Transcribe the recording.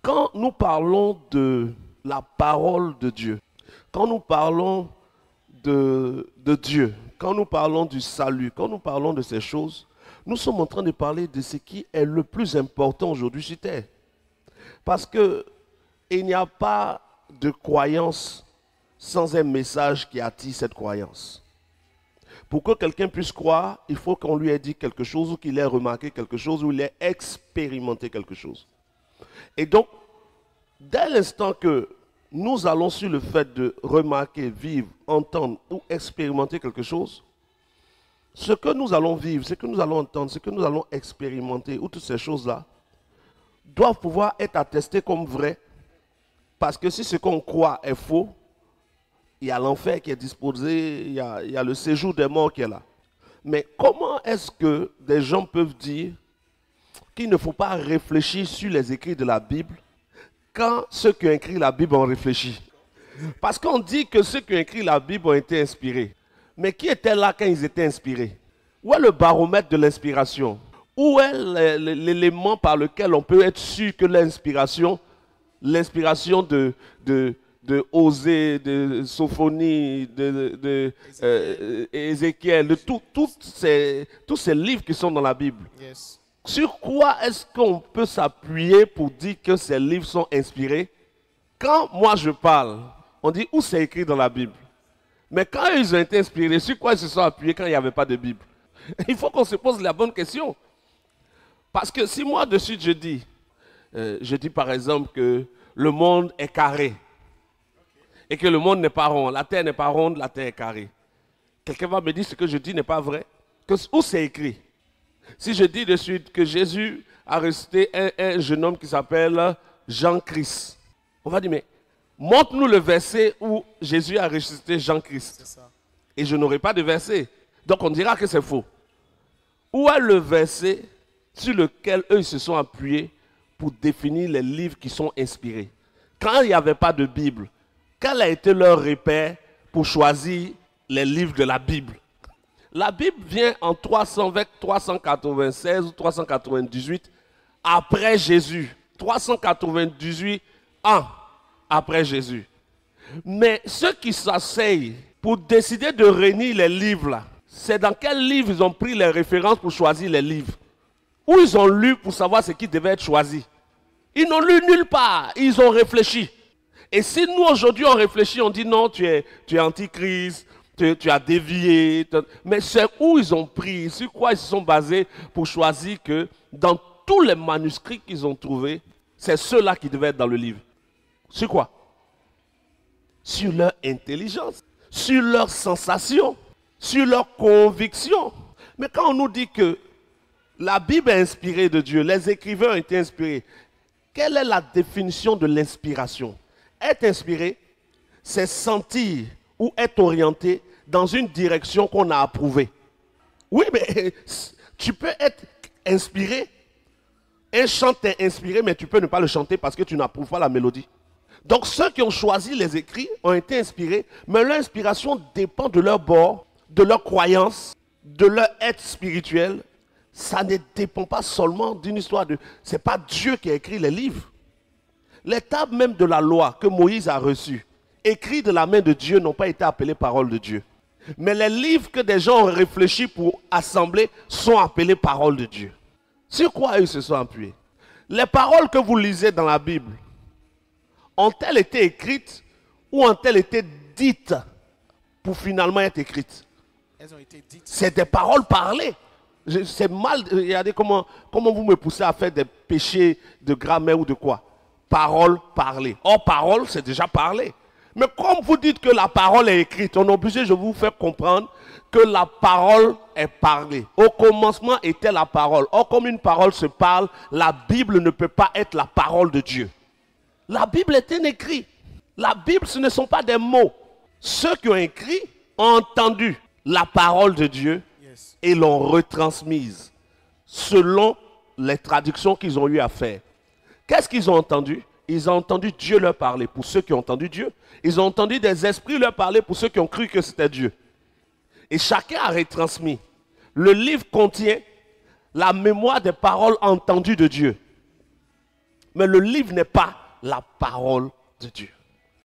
Quand nous parlons de la parole de Dieu, quand nous parlons de Dieu, quand nous parlons du salut, quand nous parlons de ces choses, nous sommes en train de parler de ce qui est le plus important aujourd'hui sur terre. Parce que il n'y a pas de croyance sans un message qui attire cette croyance. Pour que quelqu'un puisse croire, il faut qu'on lui ait dit quelque chose ou qu'il ait remarqué quelque chose ou qu'il ait expérimenté quelque chose. Et donc, dès l'instant que nous allons sur le fait de remarquer, vivre, entendre ou expérimenter quelque chose, ce que nous allons vivre, ce que nous allons entendre, ce que nous allons expérimenter, ou toutes ces choses-là, doivent pouvoir être attestées comme vraies. Parce que si ce qu'on croit est faux, il y a l'enfer qui est disposé, il y a le séjour des morts qui est là. Mais comment est-ce que des gens peuvent dire qu'il ne faut pas réfléchir sur les écrits de la Bible quand ceux qui ont écrit la Bible ont réfléchi? Parce qu'on dit que ceux qui ont écrit la Bible ont été inspirés. Mais qui était là quand ils étaient inspirés? Où est le baromètre de l'inspiration? Où est l'élément par lequel on peut être sûr que l'inspiration de Osée, de Sophonie, Ézéchiel, de tous ces livres qui sont dans la Bible. Yes. Sur quoi est-ce qu'on peut s'appuyer pour dire que ces livres sont inspirés? Quand moi je parle, on dit où c'est écrit dans la Bible. Mais quand ils ont été inspirés, sur quoi ils se sont appuyés quand il n'y avait pas de Bible? Il faut qu'on se pose la bonne question. Parce que si moi de suite je dis par exemple que le monde est carré et que le monde n'est pas rond, la terre n'est pas ronde, la terre est carrée. Quelqu'un va me dire ce que je dis n'est pas vrai. Où c'est écrit? Si je dis de suite que Jésus a ressuscité un jeune homme qui s'appelle Jean-Christ, on va dire mais montre-nous le verset où Jésus a ressuscité Jean-Christ. Et je n'aurai pas de verset. Donc on dira que c'est faux. Où est le verset sur lequel eux se sont appuyés pour définir les livres qui sont inspirés? Quand il n'y avait pas de Bible, quel a été leur repère pour choisir les livres de la Bible? La Bible vient en 396 ou 398 après Jésus. 398 ans après Jésus. Mais ceux qui s'asseyent pour décider de réunir les livres là, c'est dans quel livre ils ont pris les références pour choisir les livres? Où ils ont lu pour savoir ce qui devait être choisi? Ils n'ont lu nulle part, ils ont réfléchi. Et si nous aujourd'hui on réfléchit, on dit non, tu es antichrist, tu as dévié. Mais c'est où ils ont pris, sur quoi ils se sont basés pour choisir que dans tous les manuscrits qu'ils ont trouvés, c'est ceux-là qui devaient être dans le livre. Sur quoi? Sur leur intelligence, sur leurs sensations, sur leurs convictions. Mais quand on nous dit que la Bible est inspirée de Dieu, les écrivains ont été inspirés, quelle est la définition de l'inspiration? Être inspiré, c'est sentir ou être orienté dans une direction qu'on a approuvée. Oui, mais tu peux être inspiré, un chant t'est inspiré, mais tu peux ne pas le chanter parce que tu n'approuves pas la mélodie. Donc ceux qui ont choisi les écrits ont été inspirés, mais leur inspiration dépend de leur bord, de leur croyance, de leur être spirituel. Ça ne dépend pas seulement d'une histoire de... Ce n'est pas Dieu qui a écrit les livres. Les tables même de la loi que Moïse a reçues, écrits de la main de Dieu, n'ont pas été appelés paroles de Dieu. Mais les livres que des gens ont réfléchi pour assembler sont appelés paroles de Dieu. Sur quoi ils se sont appuyés? Les paroles que vous lisez dans la Bible, ont-elles été écrites ou ont-elles été dites pour finalement être écrites? Elles ont été dites. C'est des paroles parlées. C'est mal, regardez comment vous me poussez à faire des péchés de grammaire ou de quoi? Paroles parlées. Or, parole, c'est déjà parlé. Mais comme vous dites que la parole est écrite, on est obligé de vous faire comprendre que la parole est parlée. Au commencement était la parole. Or, comme une parole se parle, la Bible ne peut pas être la parole de Dieu. La Bible est un écrit. La Bible, ce ne sont pas des mots. Ceux qui ont écrit ont entendu la parole de Dieu et l'ont retransmise selon les traductions qu'ils ont eu à faire. Qu'est-ce qu'ils ont entendu? Ils ont entendu Dieu leur parler pour ceux qui ont entendu Dieu. Ils ont entendu des esprits leur parler pour ceux qui ont cru que c'était Dieu. Et chacun a retransmis. Le livre contient la mémoire des paroles entendues de Dieu. mais le livre n'est pas la parole de Dieu.